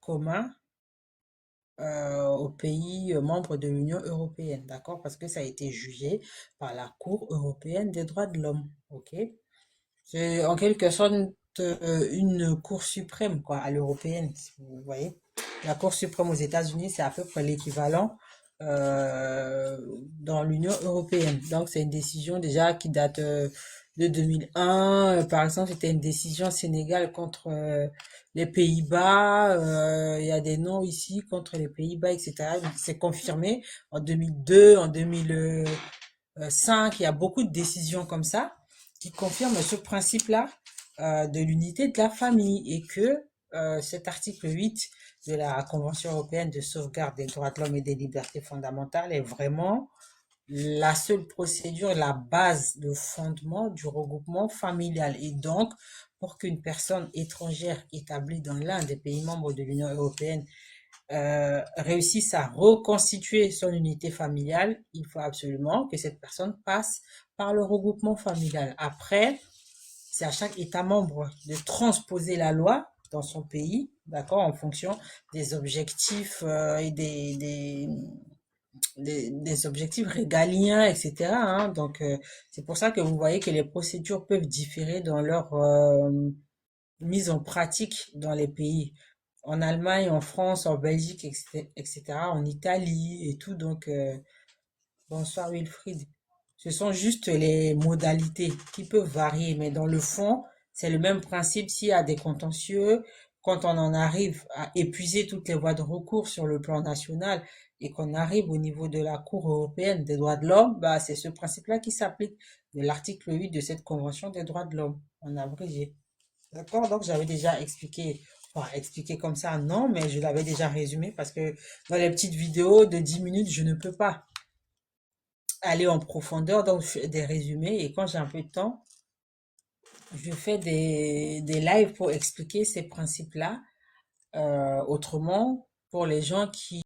commun aux pays membres de l'Union européenne, d'accord? Parce que ça a été jugé par la Cour européenne des droits de l'homme, ok? C'est en quelque sorte une Cour suprême, quoi, à l'européenne, si vous voyez. La Cour suprême aux États-Unis, c'est à peu près l'équivalent euh, dans l'Union européenne. Donc, c'est une décision déjà qui date de 2001. Par exemple, c'était une décision Sénégal contre les Pays-Bas. Il y a des noms ici contre les Pays-Bas, etc. Donc, c'est confirmé en 2002, en 2005. Il y a beaucoup de décisions comme ça qui confirment ce principe-là de l'unité de la famille et que cet article 8 de la Convention européenne de sauvegarde des droits de l'homme et des libertés fondamentales est vraiment la seule procédure, la base, le fondement du regroupement familial. Et donc, pour qu'une personne étrangère établie dans l'un des pays membres de l'Union européenne réussisse à reconstituer son unité familiale, il faut absolument que cette personne passe par le regroupement familial. Après, c'est à chaque État membre de transposer la loi dans son pays, d'accord, en fonction des objectifs et des objectifs régaliens, etc. Hein. Donc, c'est pour ça que vous voyez que les procédures peuvent différer dans leur mise en pratique dans les pays. En Allemagne, en France, en Belgique, etc., en Italie et tout. Donc, bonsoir Wilfried. Ce sont juste les modalités qui peuvent varier, mais dans le fond, c'est le même principe s'il y a des contentieux, quand on en arrive à épuiser toutes les voies de recours sur le plan national et qu'on arrive au niveau de la Cour européenne des droits de l'homme, bah, c'est ce principe-là qui s'applique de l'article 8 de cette Convention des droits de l'homme, en abrégé. D'accord? Donc, j'avais déjà expliqué, enfin, expliqué comme ça, non, mais je l'avais déjà résumé parce que dans les petites vidéos de 10 minutes, je ne peux pas aller en profondeur, donc je fais des résumés et quand j'ai un peu de temps, je fais des lives pour expliquer ces principes-là. Autrement, pour les gens qui